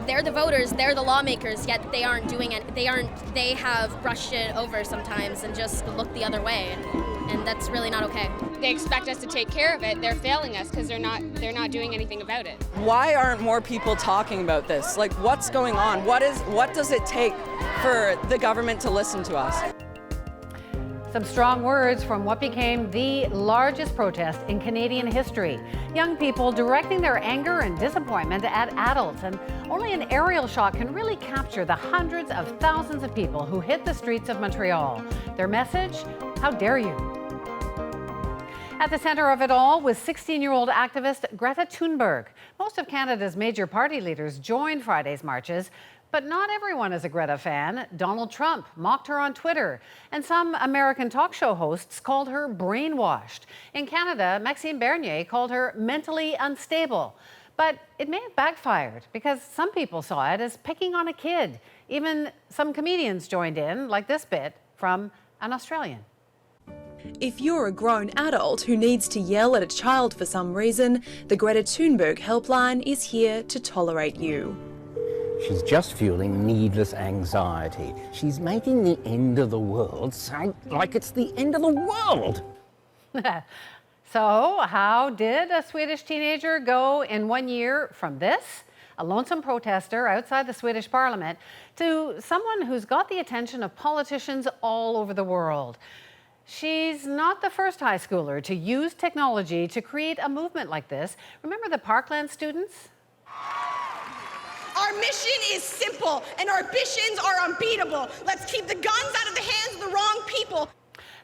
they're the voters, they're the lawmakers, yet they aren't doing it. They have brushed it over sometimes and just looked the other way, and that's really not okay. They expect us to take care of it. They're failing us because they're not doing anything about it. Why aren't more people talking about this? Like, what's going on? What does it take for the government to listen to us? Some strong words from what became the largest protest in Canadian history. Young people directing their anger and disappointment at adults, and only an aerial shot can really capture the hundreds of thousands of people who hit the streets of Montreal. Their message: how dare you? At the centre of it all was 16-year-old activist Greta Thunberg. Most of Canada's major party leaders joined Friday's marches, but not everyone is a Greta fan. Donald Trump mocked her on Twitter, and some American talk show hosts called her brainwashed. In Canada, Maxime Bernier called her mentally unstable. But it may have backfired because some people saw it as picking on a kid. Even some comedians joined in, like this bit from an Australian. If you're a grown adult who needs to yell at a child for some reason, the Greta Thunberg helpline is here to tolerate you. She's just fueling needless anxiety. She's making the end of the world sound like it's the end of the world. So, how did a Swedish teenager go in 1 year from this, a lonesome protester outside the Swedish parliament, to someone who's got the attention of politicians all over the world? She's not the first high schooler to use technology to create a movement like this. Remember the Parkland students? Our mission is simple, and our ambitions are unbeatable. Let's keep the guns out of the hands of the wrong people.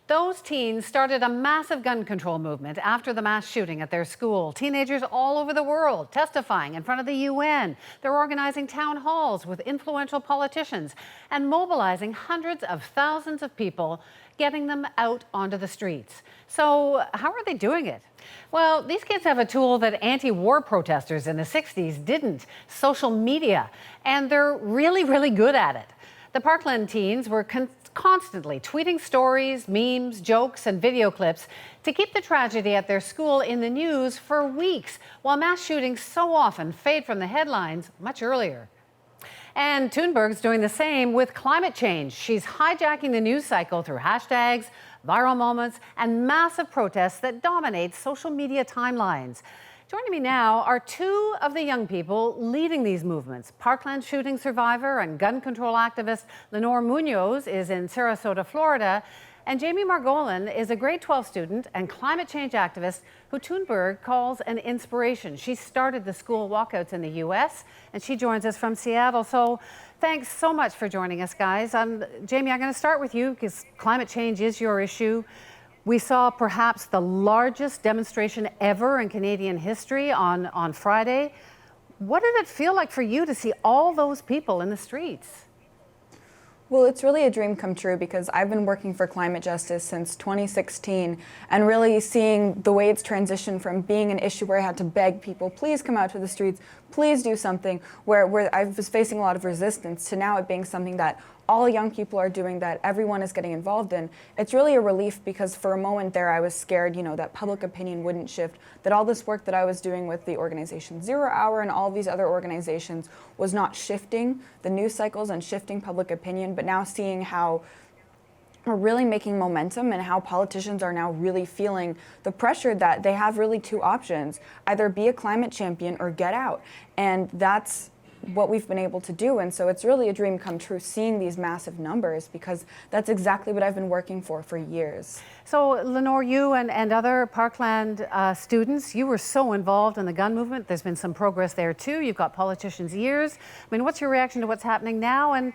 Those teens started a massive gun control movement after the mass shooting at their school. Teenagers all over the world testifying in front of the UN. They're organizing town halls with influential politicians and mobilizing hundreds of thousands of people, getting them out onto the streets. So how are they doing it? Well, these kids have a tool that anti-war protesters in the 60s didn't: social media. And they're really, really good at it. The Parkland teens were constantly tweeting stories, memes, jokes, and video clips to keep the tragedy at their school in the news for weeks, while mass shootings so often fade from the headlines much earlier. And Thunberg's doing the same with climate change. She's hijacking the news cycle through hashtags, viral moments, and massive protests that dominate social media timelines. Joining me now are two of the young people leading these movements. Parkland shooting survivor and gun control activist Lenore Munoz is in Sarasota, Florida, and Jamie Margolin is a grade 12 student and climate change activist who Thunberg calls an inspiration. She started the school walkouts in the U.S., and she joins us from Seattle. So thanks so much for joining us, guys. Jamie, I'm going to start with you because climate change is your issue. We saw perhaps the largest demonstration ever in Canadian history on Friday. What did it feel like for you to see all those people in the streets? Well, it's really a dream come true because I've been working for climate justice since 2016, and really seeing the way it's transitioned from being an issue where I had to beg people, please come out to the streets, please do something, where I was facing a lot of resistance, to now it being something that all young people are doing, that everyone is getting involved in. It's really a relief because for a moment there I was scared, that public opinion wouldn't shift, that all this work that I was doing with the organization 0 Hour and all these other organizations was not shifting the news cycles and shifting public opinion, but now seeing how we're really making momentum and how politicians are now really feeling the pressure that they have really two options: either be a climate champion or get out. And that's what we've been able to do. And so it's really a dream come true seeing these massive numbers, because that's exactly what I've been working for years. So Lenore, you and other Parkland students, you were so involved in the gun movement. There's been some progress there too. You've got politicians' ears. I mean, what's your reaction to what's happening now? And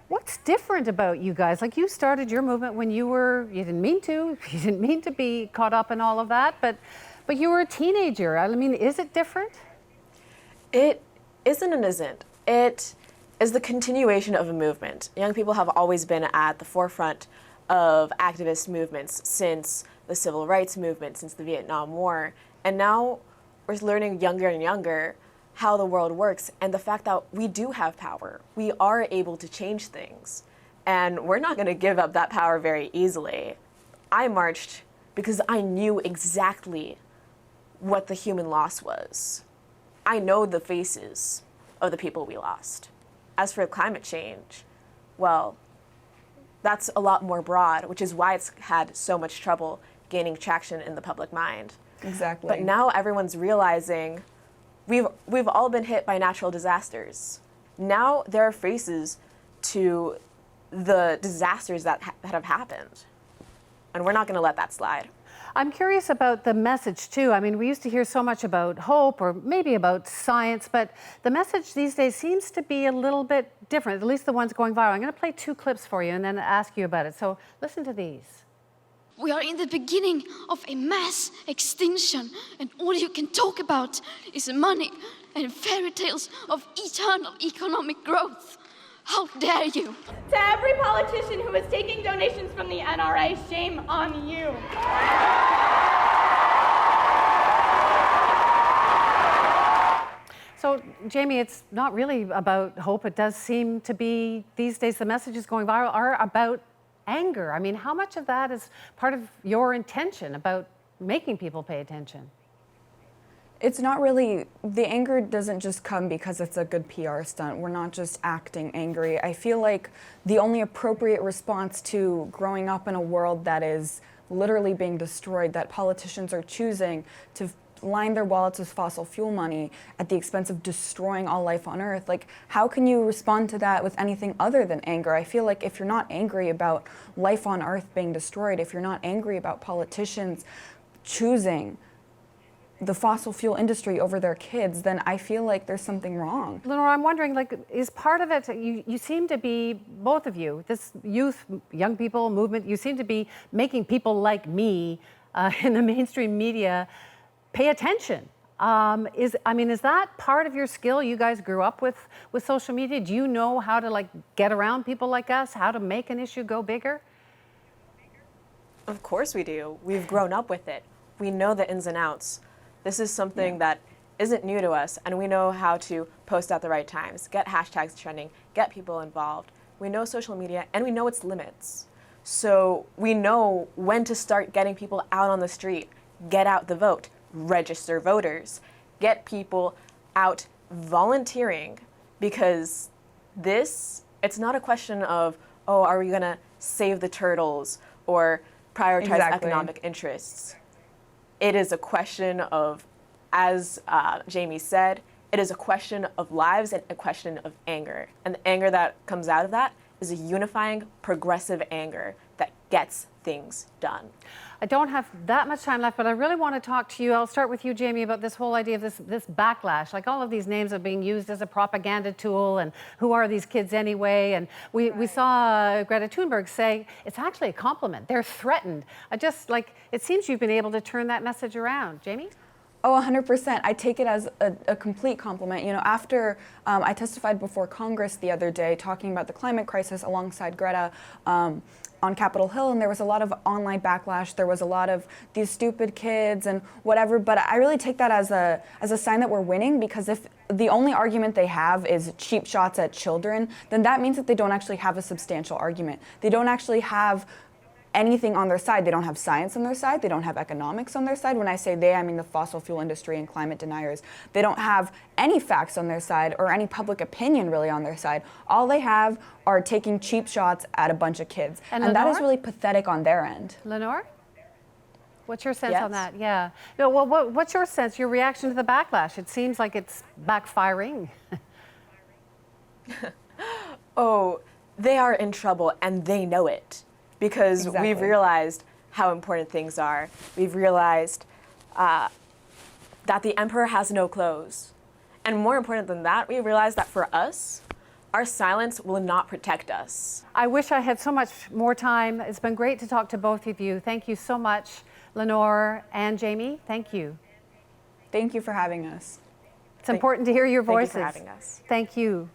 what's different about you guys? Like, you started your movement when you didn't mean to be caught up in all of that, but you were a teenager. I mean, is it different? It isn't and isn't. It is the continuation of a movement. Young people have always been at the forefront of activist movements since the civil rights movement, since the Vietnam War. And now we're learning younger and younger how the world works and the fact that we do have power. We are able to change things. And we're not going to give up that power very easily. I marched because I knew exactly what the human loss was. I know the faces of the people we lost. As for climate change, well, that's a lot more broad, which is why it's had so much trouble gaining traction in the public mind. Exactly. But now everyone's realizing we've all been hit by natural disasters. Now there are faces to the disasters that have happened, and we're not going to let that slide. I'm curious about the message too. I mean, we used to hear so much about hope or maybe about science, but the message these days seems to be a little bit different, at least the ones going viral. I'm going to play 2 clips for you and then ask you about it. So listen to these. We are in the beginning of a mass extinction, and all you can talk about is money and fairy tales of eternal economic growth. How dare you? To every politician who is taking donations from the NRA, shame on you. So, Jamie, it's not really about hope. It does seem to be, these days, the messages going viral are about anger. I mean, how much of that is part of your intention about making people pay attention? It's not really, the anger doesn't just come because it's a good PR stunt. We're not just acting angry. I feel like the only appropriate response to growing up in a world that is literally being destroyed, that politicians are choosing to line their wallets with fossil fuel money at the expense of destroying all life on Earth. Like, how can you respond to that with anything other than anger? I feel like if you're not angry about life on Earth being destroyed, if you're not angry about politicians choosing the fossil fuel industry over their kids, then I feel like there's something wrong. Lenore, I'm wondering, like, is part of it, you seem to be, both of you, this youth, young people movement, you seem to be making people like me in the mainstream media pay attention. Is that part of your skill? You guys grew up with social media. Do you know how to, like, get around people like us, how to make an issue go bigger? Of course we do. We've grown up with it. We know the ins and outs. This is something that isn't new to us, and we know how to post at the right times, get hashtags trending, get people involved. We know social media, and we know its limits. So we know when to start getting people out on the street, get out the vote, register voters, get people out volunteering, because it's not a question of, oh, are we going to save the turtles or prioritize economic interests. It is a question of, as Jamie said, it is a question of lives and a question of anger. And the anger that comes out of that is a unifying, progressive anger that gets things done. I don't have that much time left, but I really want to talk to you. I'll start with you, Jamie, about this whole idea of this backlash. Like, all of these names are being used as a propaganda tool, and who are these kids anyway? And we saw Greta Thunberg say it's actually a compliment. They're threatened. It seems you've been able to turn that message around. Jamie? Oh, 100%. I take it as a complete compliment. You know, after I testified before Congress the other day talking about the climate crisis alongside Greta, on Capitol Hill, and there was a lot of online backlash. There was a lot of these stupid kids and whatever, but I really take that as a sign that we're winning, because if the only argument they have is cheap shots at children, then that means that they don't actually have a substantial argument. They don't actually have anything on their side. They don't have science on their side. They don't have economics on their side. When I say they, I mean the fossil fuel industry and climate deniers. They don't have any facts on their side or any public opinion really on their side. All they have are taking cheap shots at a bunch of kids. And that is really pathetic on their end. Lenore? What's your sense on that? Yeah. No, well, what's your sense, your reaction to the backlash? It seems like it's backfiring. Oh, they are in trouble and they know it. Because we've realized how important things are. We've realized that the emperor has no clothes. And more important than that, we realized that for us, our silence will not protect us. I wish I had so much more time. It's been great to talk to both of you. Thank you so much, Lenore and Jamie. Thank you. Thank you for having us. It's important to hear your voices. Thank you for having us. Thank you.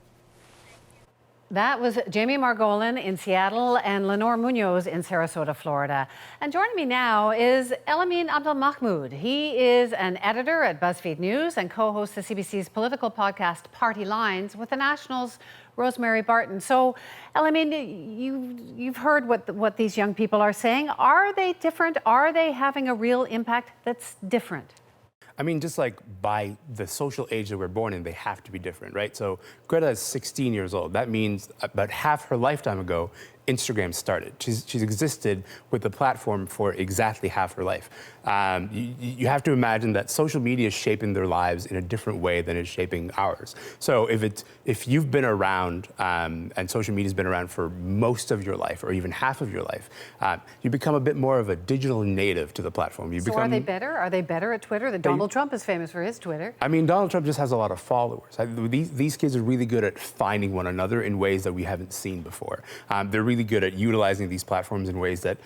That was Jamie Margolin in Seattle and Lenore Munoz in Sarasota, Florida. And joining me now is Amin Abdelmahmoud. He is an editor at BuzzFeed News and co-hosts the CBC's political podcast Party Lines with the National's Rosemary Barton. So, Amin, you've heard what these young people are saying. Are they different? Are they having a real impact that's different? I mean, just like by the social age that we're born in, they have to be different, right? So Greta is 16 years old. That means about half her lifetime ago, Instagram started. She's existed with the platform for exactly half her life. You have to imagine that social media is shaping their lives in a different way than it's shaping ours. So if you've been around and social media's been around for most of your life or even half of your life, you become a bit more of a digital native to the platform. Are they better? Are they better at Twitter? Donald Trump is famous for his Twitter. I mean, Donald Trump just has a lot of followers. These kids are really good at finding one another in ways that we haven't seen before. They're really good at utilizing these platforms in ways that,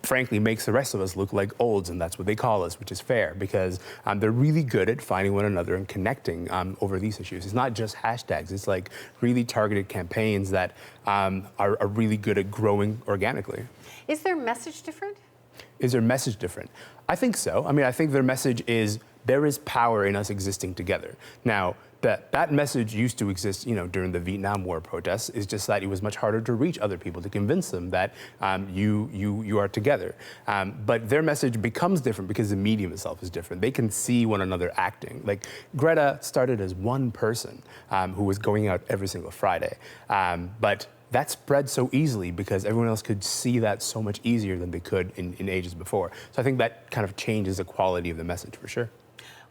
frankly, makes the rest of us look like olds, and that's what they call us, which is fair, because they're really good at finding one another and connecting over these issues. It's not just hashtags. It's like really targeted campaigns that are really good at growing organically. Is their message different? Is their message different? I think so. I mean, I think their message is there is power in us existing together. Now, that message used to exist, during the Vietnam War protests. It's just that it was much harder to reach other people, to convince them that you are together. But their message becomes different because the medium itself is different. They can see one another acting. Like Greta started as one person who was going out every single Friday, but that spread so easily because everyone else could see that so much easier than they could in ages before. So I think that kind of changes the quality of the message for sure.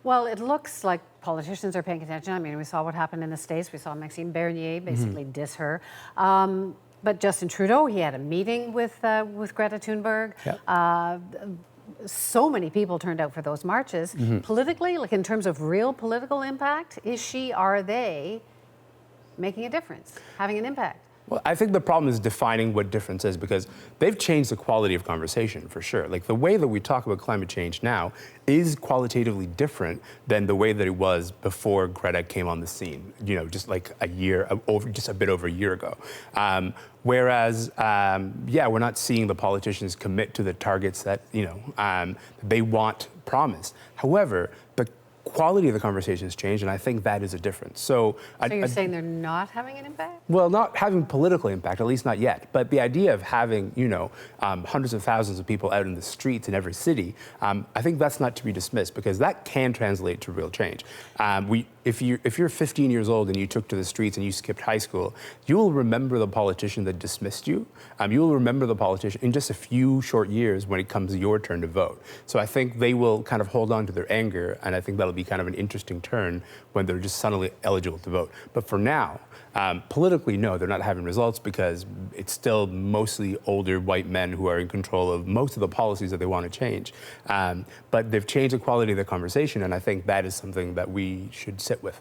Well, it looks like politicians are paying attention. I mean, we saw what happened in the States. We saw Maxime Bernier basically diss her. But Justin Trudeau, he had a meeting with Greta Thunberg. Yep. So many people turned out for those marches. Politically, like in terms of real political impact, are they making a difference, having an impact? Well, I think the problem is defining what difference is, because they've changed the quality of conversation for sure. Like the way that we talk about climate change now is qualitatively different than the way that it was before Greta came on the scene, just like just a bit over a year ago. Whereas, we're not seeing the politicians commit to the targets that, they want promised. However, the quality of the conversation has changed, and I think that is a difference. So you're saying they're not having an impact? Well, not having political impact, at least not yet. But the idea of having, hundreds of thousands of people out in the streets in every city, I think that's not to be dismissed, because that can translate to real change. If you're 15 years old and you took to the streets and you skipped high school, you will remember the politician that dismissed you. You will remember the politician in just a few short years when it comes to your turn to vote. So I think they will kind of hold on to their anger, and I think that'll be kind of an interesting turn when they're just suddenly eligible to vote. But for now, politically, no, they're not having results because it's still mostly older white men who are in control of most of the policies that they want to change. But they've changed the quality of the conversation, and I think that is something that we should sit with.